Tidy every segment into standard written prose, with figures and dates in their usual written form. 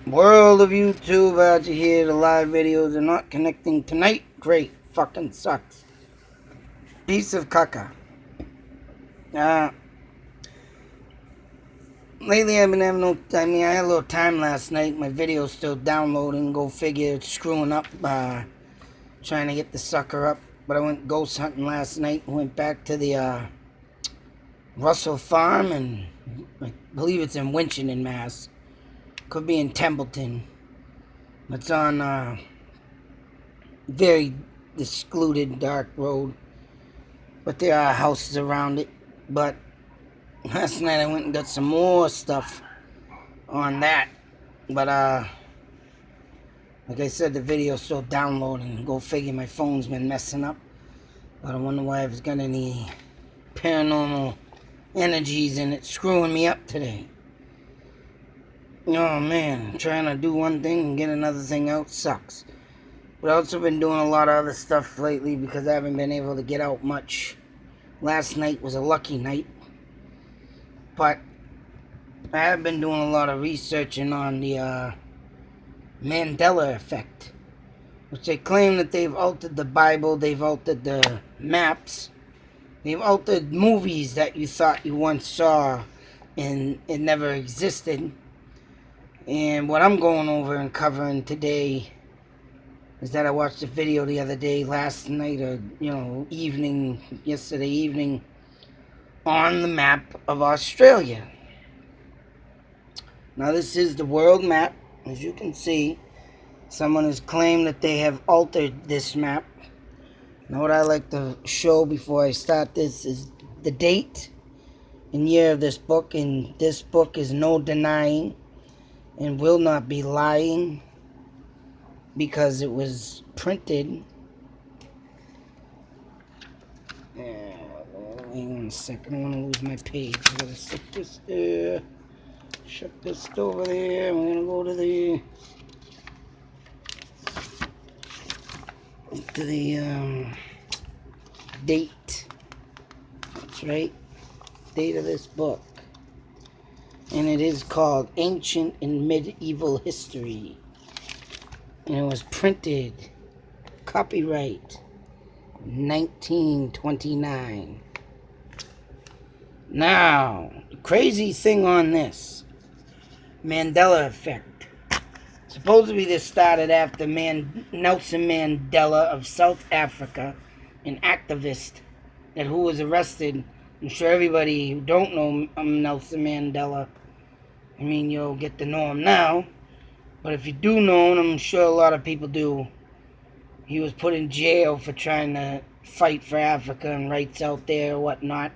World of YouTube out here, the live videos are not connecting tonight. Great, fucking sucks. Piece of caca. Uh, Lately I've been having I had a little time last night. My video's still downloading. Go figure, it's screwing up, trying to get the sucker up. But I went ghost hunting last night. Went back to the, Russell Farm, and I believe it's in Winchendon, Mass. Could be in Templeton. It's on, very secluded, dark road. But there are houses around it. But last night I went and got some more stuff on that. But, like I said, the video's still downloading. Go figure, my phone's been messing up. But I wonder why I've got any paranormal energies in it screwing me up today. Oh man, trying to do one thing and get another thing out sucks. But I've also been doing a lot of other stuff lately because I haven't been able to get out much. Last night was a lucky night. But I have been doing a lot of researching on the Mandela Effect, which they claim that they've altered the Bible, they've altered the maps, they've altered movies that you thought you once saw and it never existed. And what I'm going over and covering today is that I watched a video the other day, last night, or yesterday evening, on the map of Australia. Now this is the world map. As you can see, someone has claimed that they have altered this map. Now what I like to show before I start this is the date and year of this book, and this book is no denying and will not be lying because it was printed. Hang on a second, I want to lose my page. I'm going to stick this there, shut this over there. I'm going to go to the date. That's right, date of this book. And it is called Ancient and Medieval History. And it was printed, copyright, 1929. Now, the crazy thing on this, Mandela Effect. Supposedly this started after Nelson Mandela of South Africa, an activist who was arrested. I'm sure everybody who don't know Nelson Mandela, you'll get to know him now. But if you do know him, I'm sure a lot of people do. He was put in jail for trying to fight for Africa and rights out there or whatnot.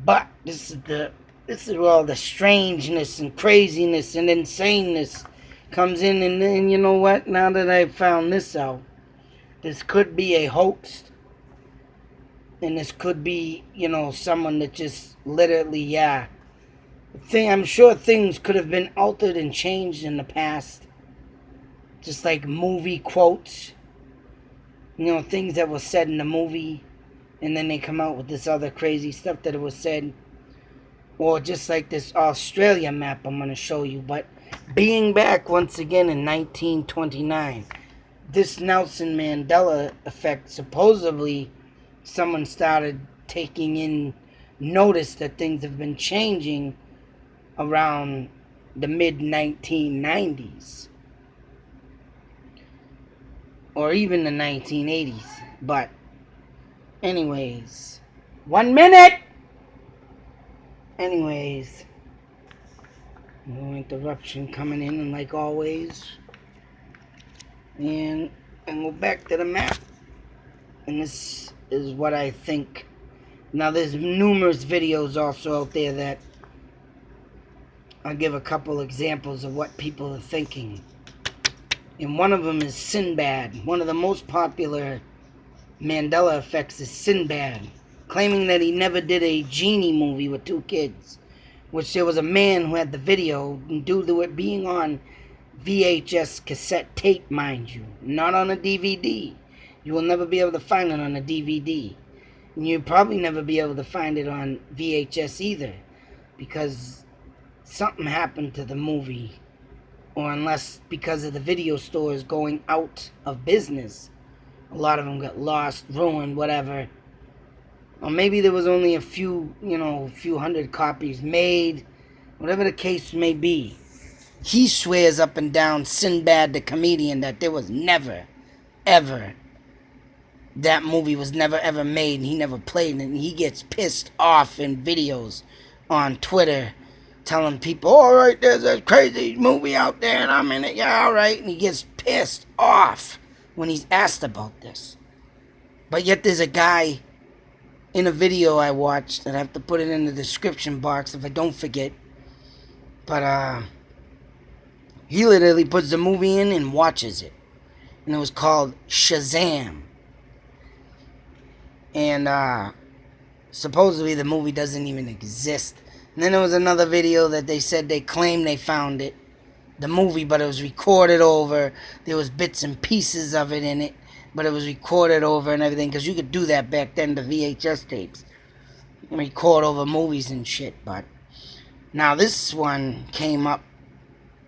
But this is where all the strangeness and craziness and insaneness comes in. And you know what? Now that I've found this out, this could be a hoax. And this could be, someone that just literally, I'm sure things could have been altered and changed in the past. Just like movie quotes. Things that were said in the movie. And then they come out with this other crazy stuff that it was said. Or just like this Australia map I'm going to show you. But being back once again in 1929. This Nelson Mandela effect, supposedly someone started taking in notice that things have been changing around the mid-1990s. Or even the 1980s. But anyways, 1 minute! Anyways, no interruption coming in, and like always. And go back to the map. And this is what I think. Now there's numerous videos also out there that I'll give a couple examples of what people are thinking. And one of them is Sinbad. One of the most popular Mandela effects is Sinbad, claiming that he never did a genie movie with 2 kids, which there was a man who had the video, due to it being on VHS cassette tape, mind you, not on a DVD. You will never be able to find it on a DVD. And you'll probably never be able to find it on VHS either, because something happened to the movie, or unless because of the video stores going out of business, a lot of them got lost, ruined, whatever. Or maybe there was only a few, a few hundred copies made, whatever the case may be. He swears up and down, Sinbad the comedian, that there was never, ever, that movie was never ever made, and he never played it, and he gets pissed off in videos on Twitter telling people, all right, there's a crazy movie out there and I'm in it, yeah, all right, and he gets pissed off when he's asked about this. But yet there's a guy in a video I watched that I have to put it in the description box if I don't forget, but he literally puts the movie in and watches it, and it was called Shazam. And supposedly the movie doesn't even exist. And then there was another video that they said they claimed they found it, the movie, but it was recorded over. There was bits and pieces of it in it, but it was recorded over and everything, because you could do that back then, the VHS tapes. And record over movies and shit. But now this one came up,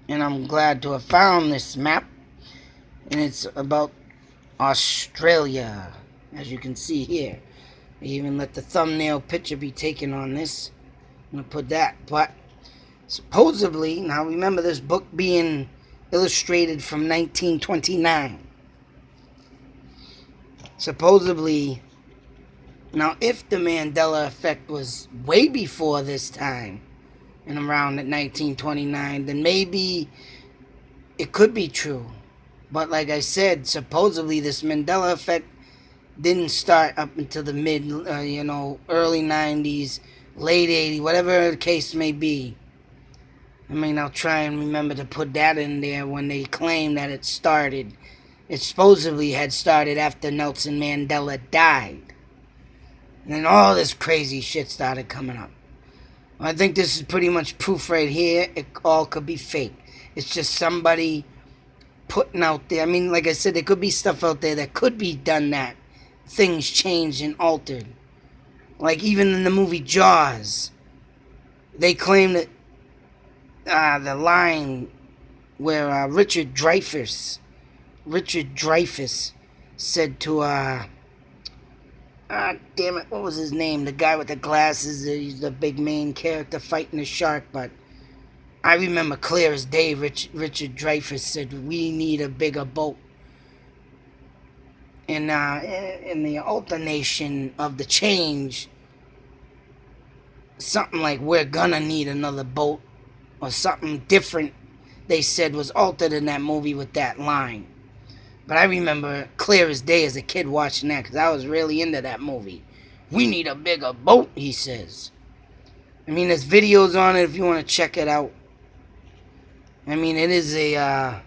and I'm glad to have found this map. And it's about Australia, as you can see here. I even let the thumbnail picture be taken on this. I'm going to put that. But supposedly, now remember this book being illustrated from 1929. Supposedly, now if the Mandela Effect was way before this time, and around at 1929, then maybe it could be true. But like I said, supposedly this Mandela Effect didn't start up until the early 90s, late 80s, whatever the case may be. I mean, I'll try and remember to put that in there when they claim that it started. It supposedly had started after Nelson Mandela died. And then all this crazy shit started coming up. I think this is pretty much proof right here. It all could be fake. It's just somebody putting out there. I mean, like I said, there could be stuff out there that could be done that things changed and altered. Like even in the movie Jaws, they claim that the line where Richard Dreyfuss said to damn it, what was his name? The guy with the glasses. He's the big main character fighting the shark. But I remember clear as day. Richard Dreyfuss said, "We need a bigger boat." And in the alternation of the change, something like "we're gonna need another boat" or something different, they said, was altered in that movie with that line. But I remember clear as day as a kid watching that, because I was really into that movie. "We need a bigger boat," he says. I mean, there's videos on it if you want to check it out. I mean, it is a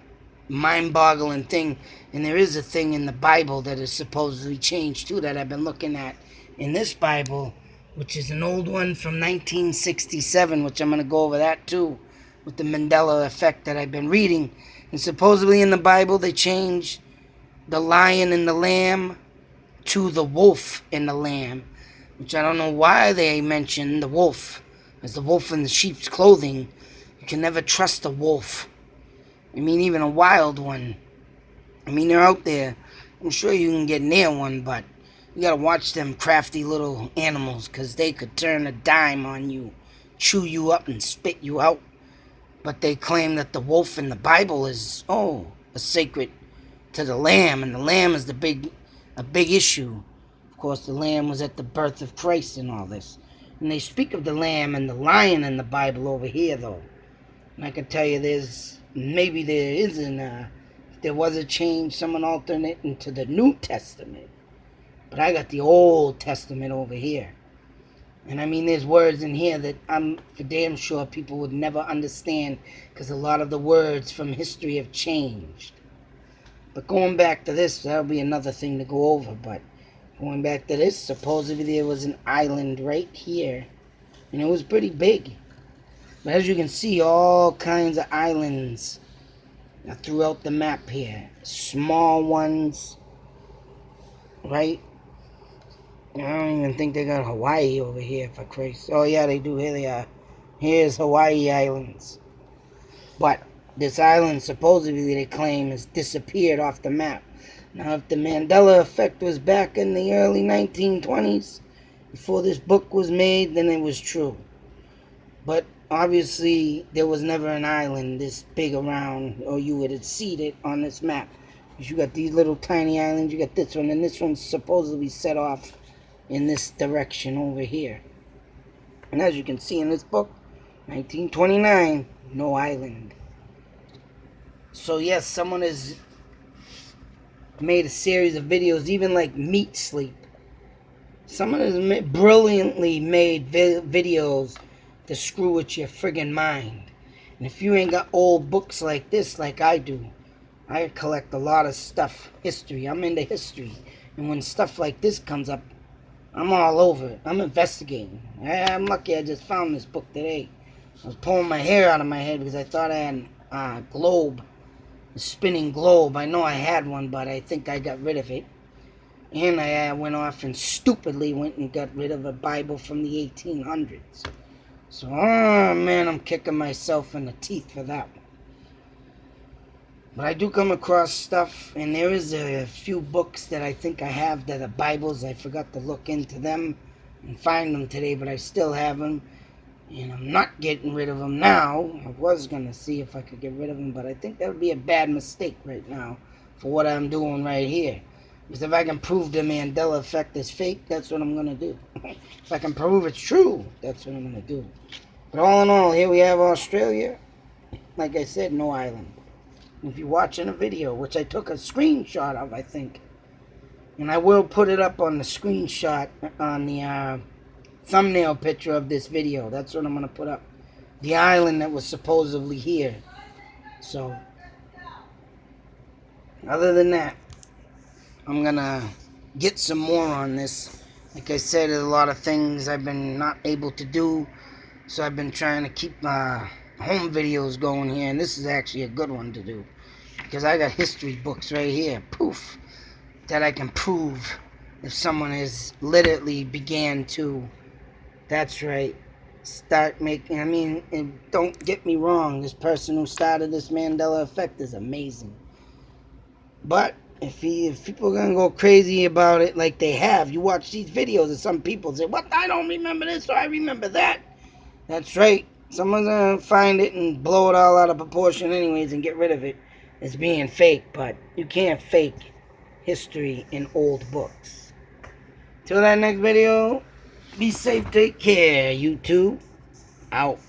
mind-boggling thing. And there is a thing in the Bible that is supposedly changed too, that I've been looking at in this Bible, which is an old one from 1967, which I'm going to go over that too, with the Mandela Effect that I've been reading. And supposedly in the Bible they changed the lion and the lamb to the wolf and the lamb, which I don't know why they mention the wolf, as the wolf in the sheep's clothing. You can never trust a wolf. I mean, even a wild one. I mean, they're out there. I'm sure you can get near one, but you gotta watch them crafty little animals, because they could turn a dime on you, chew you up and spit you out. But they claim that the wolf in the Bible is, a sacred to the lamb, and the lamb is a big issue. Of course, the lamb was at the birth of Christ and all this. And they speak of the lamb and the lion in the Bible over here, though. And I can tell you maybe there isn't if there was a change, someone altered it into the New Testament. But I got the Old Testament over here. And I mean, there's words in here that I'm for damn sure people would never understand, because a lot of the words from history have changed. But going back to this, that'll be another thing to go over. But going back to this, supposedly there was an island right here. And it was pretty big. But as you can see, all kinds of islands throughout the map here. Small ones, right? I don't even think they got Hawaii over here, for Christ. Oh yeah, they do. Here they are. Here's Hawaii Islands. But this island supposedly they claim has disappeared off the map. Now if the Mandela Effect was back in the early 1920s, before this book was made, then it was true. But obviously there was never an island this big around, or you would have seen it on this map. You got these little tiny islands, you got this one, and this one's supposedly set off in this direction over here. And as you can see in this book, 1929, no island. So yes, someone has made a series of videos, even like Meat Sleep. Someone has brilliantly made videos to screw with your friggin' mind. And if you ain't got old books like this, like I do, I collect a lot of stuff, history. I'm into history. And when stuff like this comes up, I'm all over it. I'm investigating. I'm lucky I just found this book today. I was pulling my hair out of my head because I thought I had a globe, a spinning globe. I know I had one, but I think I got rid of it. And I went off and stupidly went and got rid of a Bible from the 1800s. So, oh man, I'm kicking myself in the teeth for that one. But I do come across stuff, and there is a few books that I think I have that are Bibles. I forgot to look into them and find them today, but I still have them. And I'm not getting rid of them now. I was going to see if I could get rid of them, but I think that would be a bad mistake right now for what I'm doing right here. Because if I can prove the Mandela Effect is fake, that's what I'm going to do. If I can prove it's true, that's what I'm going to do. But all in all, here we have Australia. Like I said, no island. If you're watching a video, which I took a screenshot of, I think. And I will put it up on the screenshot, on the thumbnail picture of this video. That's what I'm going to put up. The island that was supposedly here. So, other than that, I'm going to get some more on this. Like I said, there's a lot of things I've been not able to do. So I've been trying to keep home videos going here. And this is actually a good one to do. Because I got history books right here. Poof. That I can prove if someone has literally began to, that's right, start making, I mean, and don't get me wrong, this person who started this Mandela Effect is amazing. But if people are going to go crazy about it like they have, you watch these videos and some people say, what, I don't remember this or I remember that. That's right. Someone's going to find it and blow it all out of proportion anyways and get rid of it as being fake. But you can't fake history in old books. Till that next video, be safe, take care, you two. Out.